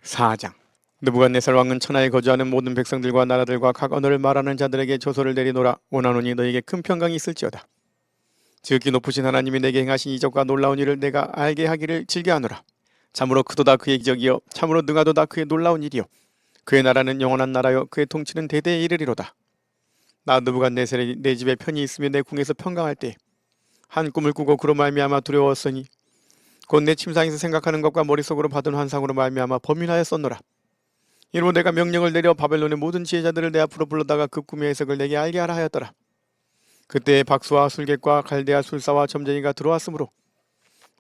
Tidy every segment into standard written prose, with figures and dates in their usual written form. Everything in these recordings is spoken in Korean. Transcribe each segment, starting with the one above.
4장. 느부갓네살 왕은 천하에 거주하는 모든 백성들과 나라들과 각 언어를 말하는 자들에게 조서를 내리노라. 원하노니 너에게 큰 평강이 있을지어다. 지극히 높으신 하나님이 내게 행하신 이적과 놀라운 일을 내가 알게 하기를 즐겨하노라. 참으로 크도다 그의 기적이여, 참으로 능하도다 그의 놀라운 일이여. 그의 나라는 영원한 나라여, 그의 통치는 대대에 이르리로다. 나 느부갓네살이 내 집에 편히 있으며 내 궁에서 평강할 때 한 꿈을 꾸고 그로 말미암아 두려웠으니 곧 내 침상에서 생각하는 것과 머릿속으로 받은 환상으로 말미암아 범인하였었노라. 이로 내가 명령을 내려 바벨론의 모든 지혜자들을 내 앞으로 불러다가 그 꿈의 해석을 내게 알게 하라 하였더라. 그때 박수와 술객과 갈대아 술사와 점쟁이가 들어왔으므로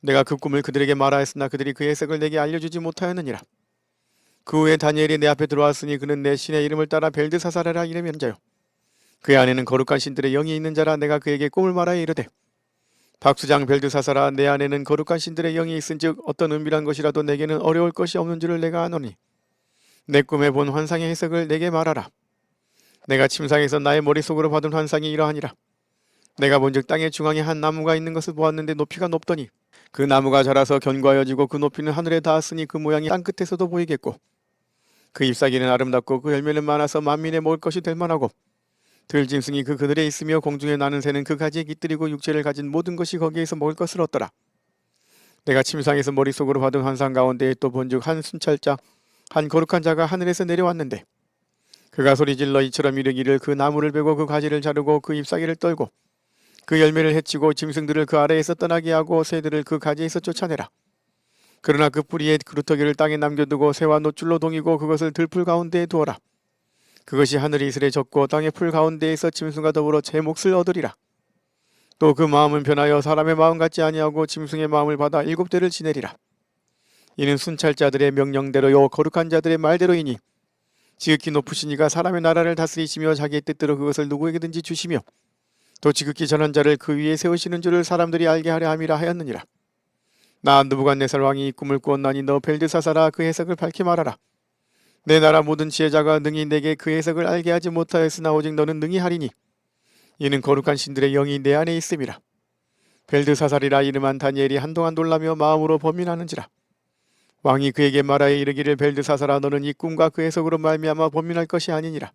내가 그 꿈을 그들에게 말하였으나 그들이 그 해석을 내게 알려주지 못하였느니라. 그 후에 다니엘이 내 앞에 들어왔으니 그는 내 신의 이름을 따라 벨드사사라라 이름한 자요, 그의 안에는 거룩한 신들의 영이 있는 자라. 내가 그에게 꿈을 말하여 이르되, 박수장 벨드사사라, 내 안에는 거룩한 신들의 영이 있은즉 어떤 은밀한 것이라도 내게는 어려울 것이 없는 줄을 내가 아노니 내 꿈에 본 환상의 해석을 내게 말하라. 내가 침상에서 나의 머릿속으로 받은 환상이 이러하니라. 내가 본즉 땅의 중앙에 한 나무가 있는 것을 보았는데 높이가 높더니 그 나무가 자라서 견고하여지고 그 높이는 하늘에 닿았으니 그 모양이 땅끝에서도 보이겠고 그 잎사귀는 아름답고 그 열매는 많아서 만민의 먹을 것이 될 만하고 들짐승이 그들에 있으며 공중에 나는 새는 그 가지에 깃들이고 육체를 가진 모든 것이 거기에서 먹을 것을 얻더라. 내가 침상에서 머릿속으로 받은 환상 가운데에 또 본즉 한 순찰자 한 거룩한 자가 하늘에서 내려왔는데 그가 소리질러 이처럼 이르기를, 그 나무를 베고 그 가지를 자르고 그 잎사귀를 떨고 그 열매를 해치고 짐승들을 그 아래에서 떠나게 하고 새들을 그 가지에서 쫓아내라. 그러나 그 뿌리에 그루터기를 땅에 남겨두고 새와 노줄로 동이고 그것을 들풀 가운데에 두어라. 그것이 하늘의 이슬에 젖고 땅의 풀 가운데에서 짐승과 더불어 제 몫을 얻으리라. 또 그 마음은 변하여 사람의 마음 같지 아니하고 짐승의 마음을 받아 7대를 지내리라. 이는 순찰자들의 명령대로요 거룩한 자들의 말대로이니 지극히 높으신 이가 사람의 나라를 다스리시며 자기의 뜻대로 그것을 누구에게든지 주시며 또 지극히 전한 자를 그 위에 세우시는 줄을 사람들이 알게 하려 함이라 하였느니라. 나 느부갓네살 왕이 이 꿈을 꾸었나니 너 벨드사사라, 그 해석을 밝히 말하라. 내 나라 모든 지혜자가 능히 내게 그 해석을 알게 하지 못하였으나 오직 너는 능히 하리니 이는 거룩한 신들의 영이 내 안에 있음이라. 벨드사살이라 이름한 다니엘이 한동안 놀라며 마음으로 범민하는지라. 왕이 그에게 말하여 이르기를, 벨드사살아, 너는 이 꿈과 그 해석으로 말미암아 범민할 것이 아니니라.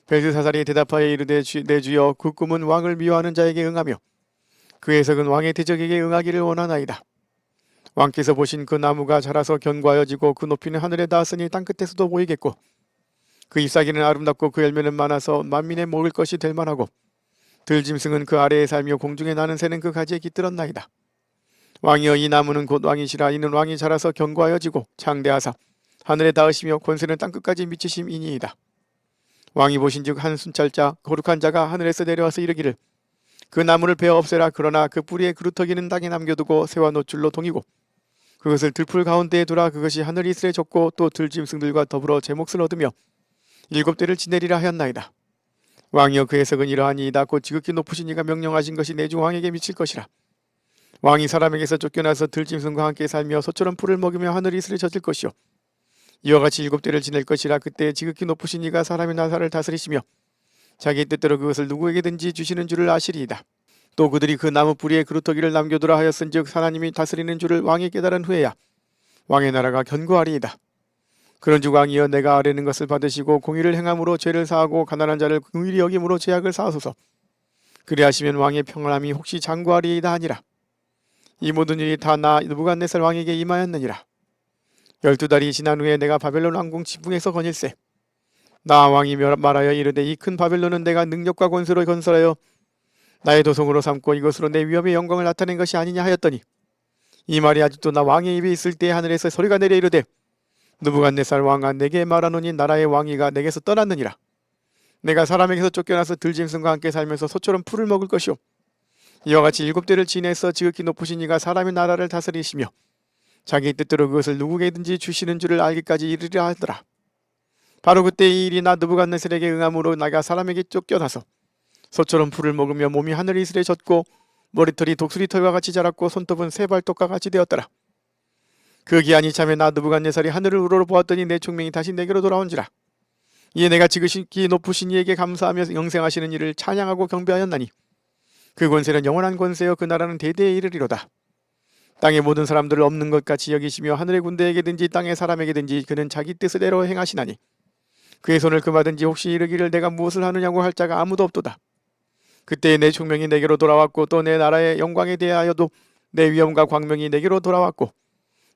벨드사살이 대답하여 이르되, 내 주여, 그 꿈은 왕을 미워하는 자에게 응하며 그 해석은 왕의 대적에게 응하기를 원하나이다. 왕께서 보신 그 나무가 자라서 견고하여지고 그 높이는 하늘에 닿았으니 땅끝에서도 보이겠고 그 잎사귀는 아름답고 그 열매는 많아서 만민의 먹을 것이 될 만하고 들짐승은 그 아래에 살며 공중에 나는 새는 그 가지에 깃들었나이다. 왕이여, 이 나무는 곧 왕이시라. 이는 왕이 자라서 견고하여지고 창대하사 하늘에 닿으시며 권세는 땅끝까지 미치심이니이다. 왕이 보신즉 한 순찰자 거룩한 자가 하늘에서 내려와서 이르기를, 그 나무를 베어 없애라. 그러나 그 뿌리의 그루터기는 땅에 남겨두고 새와 노줄로 동이고 그것을 들풀 가운데에 두라. 그것이 하늘 이슬에 젖고 또 들짐승들과 더불어 제 몫을 얻으며 7대를 지내리라 하였나이다. 왕이여, 그 해석은 이러하니이다. 곧 지극히 높으신 이가 명령하신 것이 내 주 왕에게 미칠 것이라. 왕이 사람에게서 쫓겨나서 들짐승과 함께 살며 소처럼 풀을 먹으며 하늘 이슬에 젖을 것이요 이와 같이 7대를 지낼 것이라. 그때 지극히 높으신 이가 사람의 나라를 다스리시며 자기 뜻대로 그것을 누구에게든지 주시는 줄을 아시리이다. 또 그들이 그 나무 뿌리에 그루터기를 남겨두라 하였은즉 하나님이 다스리는 줄을 왕이 깨달은 후에야 왕의 나라가 견고하리이다. 그런즉 왕이여, 내가 아뢰는 것을 받으시고 공의를 행함으로 죄를 사하고 가난한 자를 긍휼히 여김으로 죄악을 사하소서. 그리하시면 왕의 평안함이 혹시 장구하리이다 하니라. 이 모든 일이 다 나 느부갓네살 왕에게 임하였느니라. 12달이 지난 후에 내가 바벨론 왕궁 지붕에서 거닐세. 나 왕이 말하여 이르되, 이 큰 바벨론은 내가 능력과 권세로 건설하여 나의 도성으로 삼고 이것으로 내 위엄의 영광을 나타낸 것이 아니냐 하였더니 이 말이 아직도 나 왕의 입에 있을 때 하늘에서 소리가 내려 이르되, 느부갓네살 왕아, 내게 말하노니 나라의 왕위가 내게서 떠났느니라. 내가 사람에게서 쫓겨나서 들짐승과 함께 살면서 소처럼 풀을 먹을 것이요 이와 같이 7대를 지내서 지극히 높으신 이가 사람의 나라를 다스리시며 자기 뜻대로 그것을 누구에게든지 주시는 줄을 알기까지 이르리라 하더라. 바로 그때 이 일이 나 느부갓네살에게 응함으로 내가 사람에게 쫓겨나서 소처럼 풀을 먹으며 몸이 하늘 이슬에 젖고 머리털이 독수리 털과 같이 자랐고 손톱은 새발톱과 같이 되었더라. 그 기한이 참에 나 느부갓네살이 하늘을 우러러보았더니 내 총명이 다시 내게로 돌아온지라. 이에 내가 지극히 높으신 이에게 감사하며 영생하시는 이를 찬양하고 경배하였나니 그 권세는 영원한 권세여 그 나라는 대대에 이르리로다. 땅의 모든 사람들을 없는 것 같이 여기시며 하늘의 군대에게든지 땅의 사람에게든지 그는 자기 뜻대로 행하시나니 그의 손을 금하든지 혹시 이르기를 내가 무엇을 하느냐고 할 자가 아무도 없도다. 그때 내 총명이 내게로 돌아왔고 또 내 나라의 영광에 대하여도 내 위엄과 광명이 내게로 돌아왔고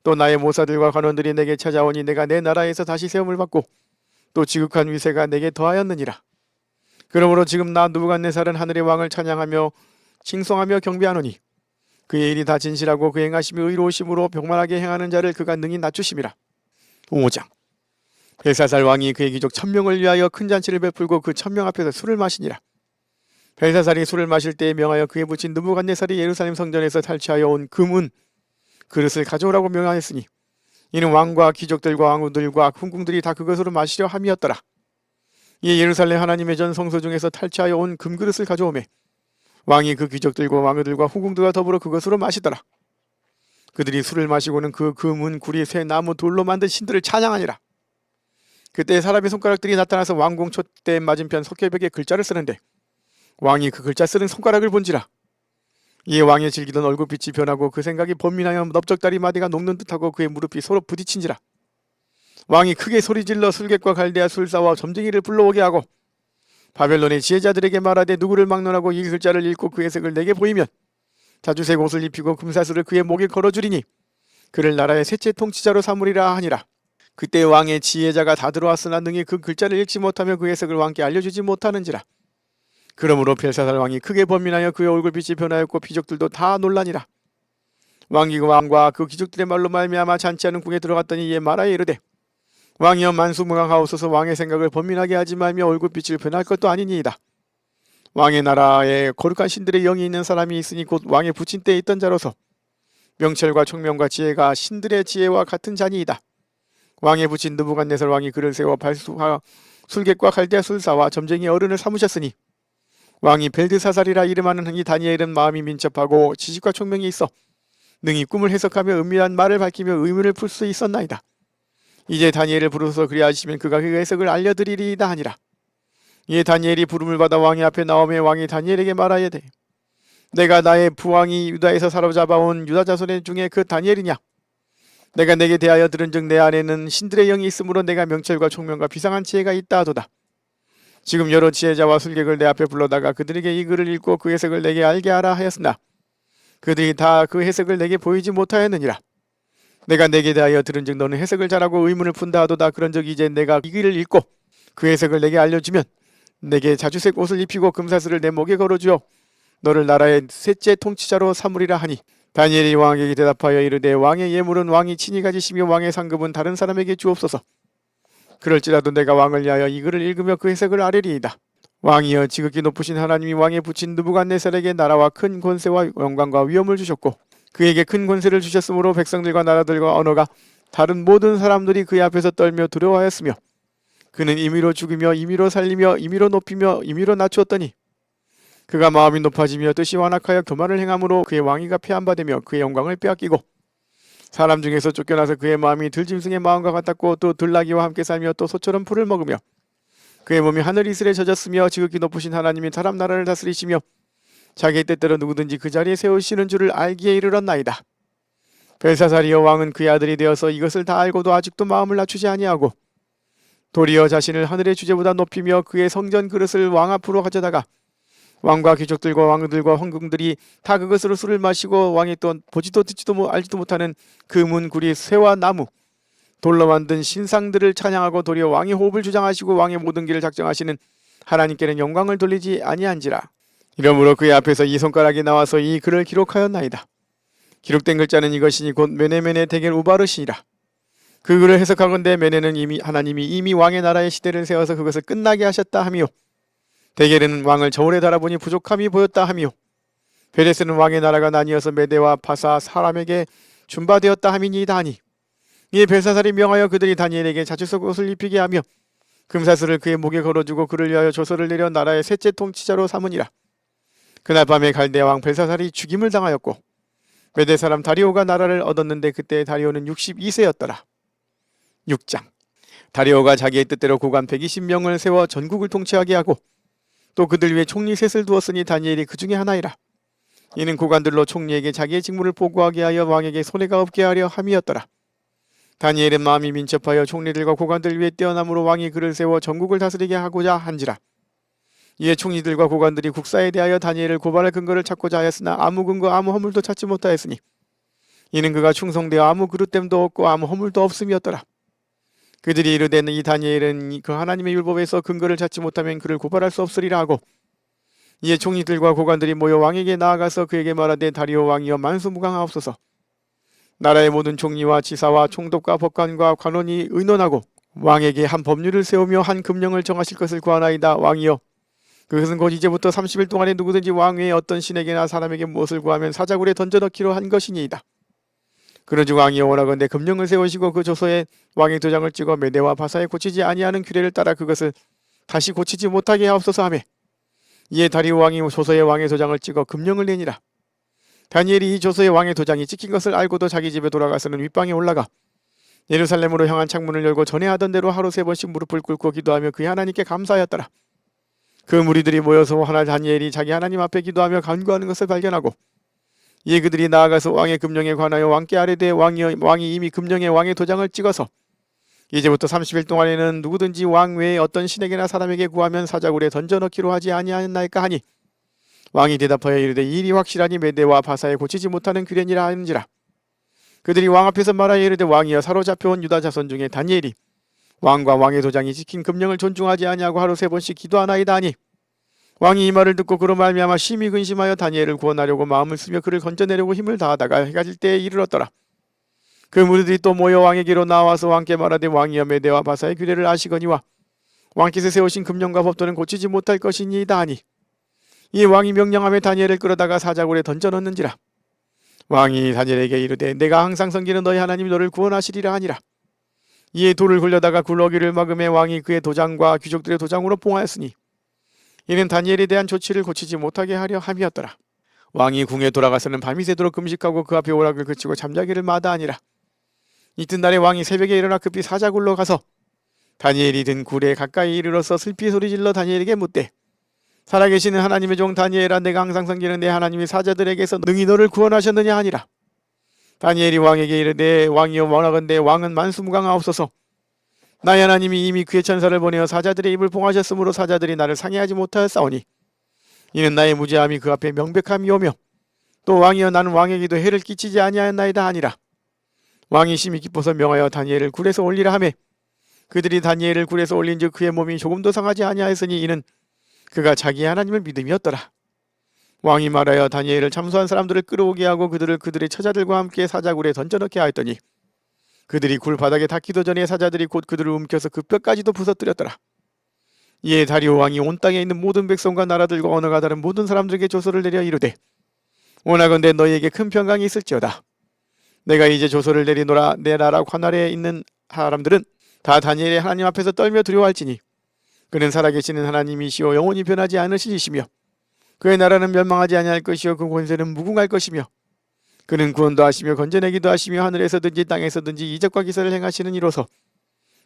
또 나의 모사들과 관원들이 내게 찾아오니 내가 내 나라에서 다시 세움을 받고 또 지극한 위세가 내게 더하였느니라. 그러므로 지금 나 느부갓네살은 하늘의 왕을 찬양하며 칭송하며 경배하노니 그의 일이 다 진실하고 그 행하심이 의로우심으로 병만하게 행하는 자를 그가 능히 낮추심이라. 5장. 벨사살 왕이 그의 귀족 1000명을 위하여 큰 잔치를 베풀고 그 1000명 앞에서 술을 마시니라. 벨사살이 술을 마실 때에 명하여 그의 부친 느부갓네살이 예루살렘 성전에서 탈취하여 온 금은 그릇을 가져오라고 명하였으니 이는 왕과 귀족들과 왕후들과 훈궁들이 다 그것으로 마시려 함이었더라. 이에 예루살렘 하나님의 전 성소 중에서 탈취하여 온 금그릇을 가져오매 왕이 그 귀족들과 왕후들과 후궁들과 더불어 그것으로 마시더라. 그들이 술을 마시고는 그 금은 구리 새 나무 돌로 만든 신들을 찬양하니라. 그때 사람의 손가락들이 나타나서 왕궁 촛대 맞은편 석회벽에 글자를 쓰는데 왕이 그 글자 쓰는 손가락을 본지라. 이에 왕의 즐기던 얼굴빛이 변하고 그 생각이 번민하여 넓적다리 마디가 녹는 듯하고 그의 무릎이 서로 부딪힌지라. 왕이 크게 소리질러 술객과 갈대아 술사와 점쟁이를 불러오게 하고 바벨론의 지혜자들에게 말하되 누구를 막론하고 이 글자를 읽고 그 해석을 내게 보이면 자주색 옷을 입히고 금사슬을 그의 목에 걸어주리니 그를 나라의 셋째 통치자로 삼으리라 하니라. 그때 왕의 지혜자가 다 들어왔으나 능히 그 글자를 읽지 못하며 그 해석을 왕께 알려주지 못하는지라. 그러므로 벨사살 왕이 크게 번민하여 그의 얼굴빛이 변하였고 귀족들도 다 놀라니라. 왕이 왕과 그 귀족들의 말로 말미암아 잔치하는 궁에 들어갔더니 이에 말하여 이르되 왕이여 만수무강하옵소서. 왕의 생각을 번민하게 하지 말며 얼굴빛을 변할 것도 아니니이다. 왕의 나라에 거룩한 신들의 영이 있는 사람이 있으니 곧 왕의 부친 때에 있던 자로서 명철과 총명과 지혜가 신들의 지혜와 같은 자니이다. 왕의 부친 느부갓네살 왕이 그를 세워 발수하 술객과 갈대아 술사와 점쟁이 어른을 삼으셨으니 왕이 벨드사살이라 이름하는 이 다니엘은 마음이 민첩하고 지식과 총명이 있어 능히 꿈을 해석하며 은밀한 말을 밝히며 의문을 풀 수 있었나이다. 이제 다니엘을 부르소서 그리하시면 그가 그 해석을 알려드리리이다 하니라. 이에 다니엘이 부름을 받아 왕의 앞에 나오며 왕이 다니엘에게 말하여되 내가 나의 부왕이 유다에서 사로잡아온 유다 자손의 중에 그 다니엘이냐. 내가 내게 대하여 들은즉 내 안에는 신들의 영이 있으므로 내가 명철과 총명과 비상한 지혜가 있다 하도다. 지금 여러 지혜자와 술객을 내 앞에 불러다가 그들에게 이 글을 읽고 그 해석을 내게 알게 하라 하였으나 그들이 다 그 해석을 내게 보이지 못하였느니라. 내가 내게 대하여 들은즉 너는 해석을 잘하고 의문을 푼다 하도다. 그런즉 이제 내가 이 글을 읽고 그 해석을 내게 알려주면 내게 자주색 옷을 입히고 금사슬을 내 목에 걸어주어 너를 나라의 셋째 통치자로 삼으리라 하니 다니엘이 왕에게 대답하여 이르되 왕의 예물은 왕이 친히 가지시며 왕의 상급은 다른 사람에게 주옵소서. 그럴지라도 내가 왕을 위하여 이 글을 읽으며 그 해석을 아뢰리이다. 왕이여 지극히 높으신 하나님이 왕의 부친 느부갓네살에게 나라와 큰 권세와 영광과 위엄을 주셨고 그에게 큰 권세를 주셨으므로 백성들과 나라들과 언어가 다른 모든 사람들이 그의 앞에서 떨며 두려워하였으며 그는 임의로 죽이며 임의로 살리며 임의로 높이며 임의로 낮추었더니 그가 마음이 높아지며 뜻이 완악하여 교만을 행함으로 그의 왕위가 폐한바되며 그의 영광을 빼앗기고 사람 중에서 쫓겨나서 그의 마음이 들짐승의 마음과 같았고 또 들나귀와 함께 살며 또 소처럼 풀을 먹으며 그의 몸이 하늘 이슬에 젖었으며 지극히 높으신 하나님이 사람 나라를 다스리시며 자기의 뜻대로 누구든지 그 자리에 세우시는 줄을 알기에 이르렀나이다. 벨사살이여 왕은 그의 아들이 되어서 이것을 다 알고도 아직도 마음을 낮추지 아니하고 도리어 자신을 하늘의 주제보다 높이며 그의 성전 그릇을 왕 앞으로 가져다가 왕과 귀족들과 왕들과 황궁들이 다 그것으로 술을 마시고 왕이 또 보지도 듣지도 알지도 못하는 금은 구리 쇠와 나무 돌로 만든 신상들을 찬양하고 도리어 왕의 호흡을 주장하시고 왕의 모든 길을 작정하시는 하나님께는 영광을 돌리지 아니한지라. 이러므로 그의 앞에서 이 손가락이 나와서 이 글을 기록하였나이다. 기록된 글자는 이것이니 곧 메네메네 데겔 우바르시니라. 그 글을 해석하건대 메네는 하나님이 이미 왕의 나라의 시대를 세워서 그것을 끝나게 하셨다 하미요. 데겔은 왕을 저울에 달아보니 부족함이 보였다 하미요. 베레스는 왕의 나라가 나뉘어서 메대와 바사 사람에게 준바되었다 함이니이다 하니 이에 벨사살이 명하여 그들이 다니엘에게 자주석 옷을 입히게 하며 금사슬을 그의 목에 걸어주고 그를 위하여 조서를 내려 나라의 셋째 통치자로 삼으니라. 그날 밤에 갈대아 왕 벨사살이 죽임을 당하였고 메대 사람 다리오가 나라를 얻었는데 그때 다리오는 62세였더라. 6장. 다리오가 자기의 뜻대로 고관 120명을 세워 전국을 통치하게 하고 또 그들 위에 총리 셋을 두었으니 다니엘이 그 중에 하나이라. 이는 고관들로 총리에게 자기의 직무를 보고하게 하여 왕에게 손해가 없게 하려 함이었더라. 다니엘은 마음이 민첩하여 총리들과 고관들 위에 뛰어남으로 왕이 그를 세워 전국을 다스리게 하고자 한지라. 이에 총리들과 고관들이 국사에 대하여 다니엘을 고발할 근거를 찾고자 하였으나 아무 근거 아무 허물도 찾지 못하였으니 이는 그가 충성되어 아무 그릇됨도 없고 아무 허물도 없음이었더라. 그들이 이르되 이 다니엘은 그 하나님의 율법에서 근거를 찾지 못하면 그를 고발할 수 없으리라 하고, 이에 총리들과 고관들이 모여 왕에게 나아가서 그에게 말하되 다리오 왕이여 만수무강하옵소서. 나라의 모든 총리와 지사와 총독과 법관과 관원이 의논하고 왕에게 한 법률을 세우며 한 금령을 정하실 것을 구하나이다. 왕이여, 그것은 곧 이제부터 30일 동안에 누구든지 왕 외에 어떤 신에게나 사람에게 무엇을 구하면 사자굴에 던져넣기로 한 것이니이다. 그러지 왕이여, 원하건대 금령을 세우시고 그 조서에 왕의 도장을 찍어 메대와 바사에 고치지 아니하는 규례를 따라 그것을 다시 고치지 못하게 하옵소서 하매, 이에 다리오 왕이 조서에 왕의 도장을 찍어 금령을 내니라. 다니엘이 이 조서에 왕의 도장이 찍힌 것을 알고도 자기 집에 돌아가서는 윗방에 올라가 예루살렘으로 향한 창문을 열고 전에 하던 대로 하루 3번씩 무릎을 꿇고 기도하며 그의 하나님께 감사하였더라. 그 무리들이 모여서 하나 다니엘이 자기 하나님 앞에 기도하며 간구하는 것을 발견하고, 이에 그들이 나아가서 왕의 금령에 관하여 왕께 아뢰되 왕이 이미 금령에 왕의 도장을 찍어서 이제부터 30일 동안에는 누구든지 왕 외에 어떤 신에게나 사람에게 구하면 사자굴에 던져넣기로 하지 아니하였나이까 하니, 왕이 대답하여 이르되 이 일이 확실하니 메대와 바사에 고치지 못하는 규례니라 하는지라. 그들이 왕 앞에서 말하여 이르되 왕이여, 사로잡혀온 유다 자손 중에 다니엘이 왕과 왕의 도장이 찍힌 금령을 존중하지 아니하고 하루 3번씩 기도하나이다 하니, 왕이 이 말을 듣고 그로 말미암아 심히 근심하여 다니엘을 구원하려고 마음을 쓰며 그를 건져내려고 힘을 다하다가 해가 질 때에 이르렀더라. 그 무리들이 또 모여 왕에게로 나와서 왕께 말하되 왕이여, 메대와 바사의 규례를 아시거니와 왕께서 세우신 금령과 법도는 고치지 못할 것이니이다 하니, 이 왕이 명령하며 다니엘을 끌어다가 사자굴에 던져넣는지라. 왕이 다니엘에게 이르되 내가 항상 섬기는 너희 하나님이 너를 구원하시리라 하니라. 이에 돌을 굴려다가 굴러기를 막음에 왕이 그의 도장과 귀족들의 도장으로 봉하였으니 이는 다니엘에 대한 조치를 고치지 못하게 하려 함이었더라. 왕이 궁에 돌아가서는 밤이 새도록 금식하고 그 앞에 오락을 그치고 잠자기를 마다하니라. 이튿날에 왕이 새벽에 일어나 급히 사자굴로 가서 다니엘이 든 굴에 가까이 이르러서 슬피 소리질러 다니엘에게 묻되, 살아계시는 하나님의 종 다니엘아, 내가 항상 섬기는 내 하나님이 사자들에게서 능히 너를 구원하셨느냐 하니라. 다니엘이 왕에게 이르되 왕이여, 원하건대 왕은 만수무강하옵소서. 나의 하나님이 이미 그의 천사를 보내어 사자들의 입을 봉하셨으므로 사자들이 나를 상해하지 못하였사오니 이는 나의 무죄함이 그 앞에 명백함이오며, 또 왕이여, 나는 왕에게도 해를 끼치지 아니하였나이다 하니라. 왕이 심히 기뻐서 명하여 다니엘을 굴에서 올리라 하매, 그들이 다니엘을 굴에서 올린즉 그의 몸이 조금도 상하지 아니하였으니 이는 그가 자기 하나님을 믿음이었더라. 왕이 말하여 다니엘을 참소한 사람들을 끌어오게 하고 그들을 그들의 처자들과 함께 사자굴에 던져넣게 하였더니 그들이 굴 바닥에 닿기도 전에 사자들이 곧 그들을 움켜서 그 뼈까지도 부서뜨렸더라. 이에 다리오 왕이 온 땅에 있는 모든 백성과 나라들과 언어가 다른 모든 사람들에게 조서를 내려 이르되, 원하건대 너희에게 큰 평강이 있을지어다. 내가 이제 조서를 내리노라. 내 나라 관할에 있는 사람들은 다 다니엘의 하나님 앞에서 떨며 두려워할지니 그는 살아계시는 하나님이시오 영원히 변하지 않으실 이시며 그의 나라는 멸망하지 아니할 것이요 그 권세는 무궁할 것이며 그는 구원도 하시며 건져내기도 하시며 하늘에서든지 땅에서든지 이적과 기사를 행하시는 이로서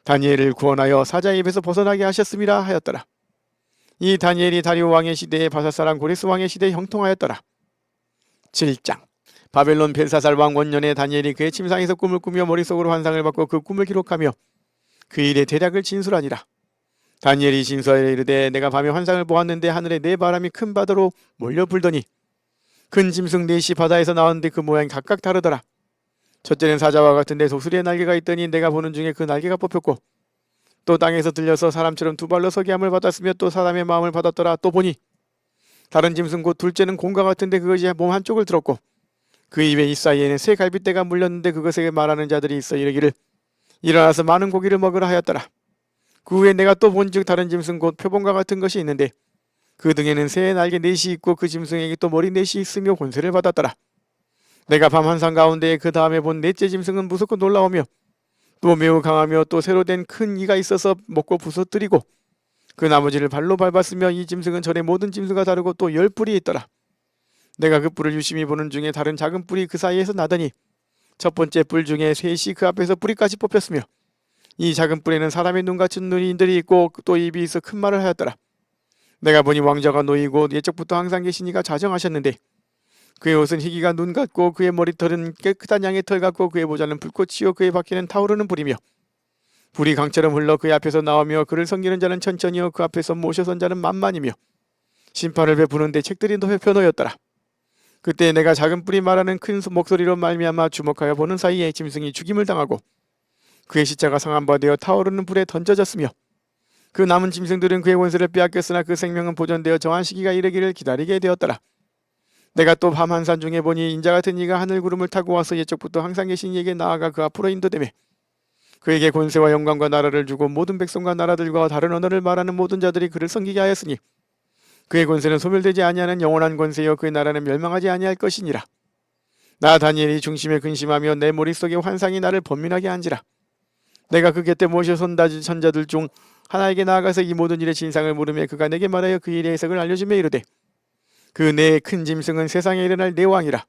다니엘을 구원하여 사자의 입에서 벗어나게 하셨음이라 하였더라. 이 다니엘이 다리오 왕의 시대에 바사사랑 고레스 왕의 시대에 형통하였더라. 7장. 바벨론 벨사살 왕 원년에 다니엘이 그의 침상에서 꿈을 꾸며 머릿속으로 환상을 받고 그 꿈을 기록하며 그 일의 대략을 진술하니라. 다니엘이 진술하여 이르되 내가 밤에 환상을 보았는데 하늘에 네 바람이 큰 바다로 몰려 불더니 큰 짐승 넷이 바다에서 나왔는데 그 모양이 각각 다르더라. 첫째는 사자와 같은데 독수리의 날개가 있더니 내가 보는 중에 그 날개가 뽑혔고 또 땅에서 들려서 사람처럼 두 발로 서게 함을 받았으며 또 사람의 마음을 받았더라. 또 보니 다른 짐승 곧 둘째는 곰과 같은데 그것이 몸 한쪽을 들었고 그 입에 이 사이에는 새 갈빗대가 물렸는데 그것에게 말하는 자들이 있어 이르기를 일어나서 많은 고기를 먹으라 하였더라. 그 후에 내가 또 본즉 다른 짐승 곧 표범과 같은 것이 있는데 그 등에는 새의 날개 넷이 있고 그 짐승에게 또 머리 넷이 있으며 권세를 받았더라. 내가 밤 환상 가운데 그 다음에 본 넷째 짐승은 무섭고 놀라우며 또 매우 강하며 또 새로 된 큰 이가 있어서 먹고 부서뜨리고 그 나머지를 발로 밟았으며 이 짐승은 전에 모든 짐승과 다르고 또 10뿔이 있더라. 내가 그 뿔을 유심히 보는 중에 다른 작은 뿔이 그 사이에서 나더니 첫 번째 뿔 중에 셋이 그 앞에서 뿌리까지 뽑혔으며 이 작은 뿔에는 사람의 눈 같은 눈이들이 있고 또 입이 있어 큰 말을 하였더라. 내가 보니 왕자가 놓이고 옛적부터 항상 계신 이가 자정하셨는데 그의 옷은 희기가 눈 같고 그의 머리털은 깨끗한 양의 털 같고 그의 모자는 불꽃이요 그의 바퀴는 타오르는 불이며 불이 강처럼 흘러 그의 앞에서 나오며 그를 섬기는 자는 천천히요 그 앞에서 모셔선 자는 만만이며 심판을 베푸는데 책들이 펴 놓였더라. 그때 내가 작은 뿔이 말하는 큰 목소리로 말미암아 주목하여 보는 사이에 짐승이 죽임을 당하고 그의 시체가 상한 바 되어 타오르는 불에 던져졌으며 그 남은 짐승들은 그의 권세를 빼앗겼으나 그 생명은 보존되어 정한 시기가 이르기를 기다리게 되었더라. 내가 또 밤 한산 중에 보니 인자 같은 이가 하늘 구름을 타고 와서 옛적부터 항상 계신 이에게 나아가 그 앞으로 인도되매 그에게 권세와 영광과 나라를 주고 모든 백성과 나라들과 다른 언어를 말하는 모든 자들이 그를 섬기게 하였으니 그의 권세는 소멸되지 아니하는 영원한 권세요 그의 나라는 멸망하지 아니할 것이니라. 나 다니엘이 중심에 근심하며 내 머릿속에 환상이 나를 번민하게 한지라. 내가 그 곁에 모셔선 선자들 중 하나에게 나아가서 이 모든 일의 진상을 물으며 그가 내게 말하여 그 일의 해석을 알려주며 이르되 그 내 큰 짐승은 세상에 일어날 내 왕이라.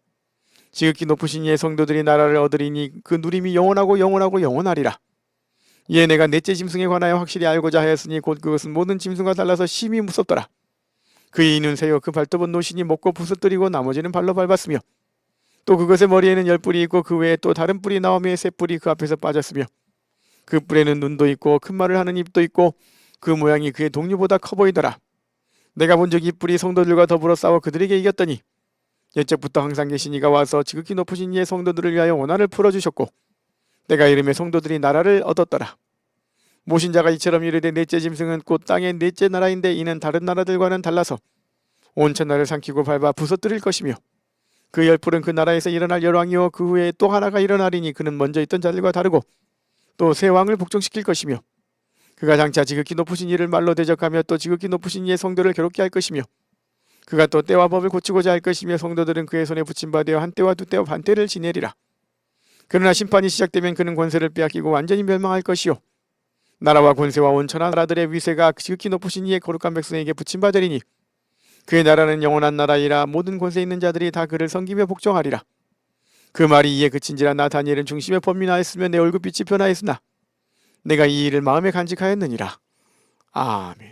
지극히 높으신 이의 성도들이 나라를 얻으리니 그 누림이 영원하고 영원하고 영원하리라. 이에 내가 넷째 짐승에 관하여 확실히 알고자 하였으니 곧 그것은 모든 짐승과 달라서 심히 무섭더라. 그의 이는 새요 그 발톱은 노신이 먹고 부스뜨리고 나머지는 발로 밟았으며 또 그것의 머리에는 10뿔이 있고 그 외에 또 다른 뿔이 나오며 새 뿔이 그 앞에서 빠졌으며 그 뿔에는 눈도 있고 큰 말을 하는 입도 있고 그 모양이 그의 동류보다 커 보이더라. 내가 본 적 이 뿔이 성도들과 더불어 싸워 그들에게 이겼더니 옛적부터 항상 계신 이가 와서 지극히 높으신 이의 성도들을 위하여 원한을 풀어주셨고 내가 이름의 성도들이 나라를 얻었더라. 모신 자가 이처럼 이르되 넷째 짐승은 곧 땅의 넷째 나라인데 이는 다른 나라들과는 달라서 온 천하를 삼키고 밟아 부서뜨릴 것이며 그 10뿔은 그 나라에서 일어날 열왕이요 그 후에 또 하나가 일어나리니 그는 먼저 있던 자들과 다르고 또 새 왕을 복종시킬 것이며 그가 장차 지극히 높으신 이를 말로 대적하며 또 지극히 높으신 이의 성도를 괴롭게 할 것이며 그가 또 때와 법을 고치고자 할 것이며 성도들은 그의 손에 붙임 바 되어 한 때와 두 때와 반 때를 지내리라. 그러나 심판이 시작되면 그는 권세를 빼앗기고 완전히 멸망할 것이요 나라와 권세와 온 천하 나라들의 위세가 지극히 높으신 이의 거룩한 백성에게 붙임 바 되리니 그의 나라는 영원한 나라이라. 모든 권세 있는 자들이 다 그를 섬기며 복종하리라. 그 말이 이에 그친지라. 나 다니엘은 중심에 번민하였으며 내 얼굴빛이 변하였으나 내가 이 일을 마음에 간직하였느니라. 아멘.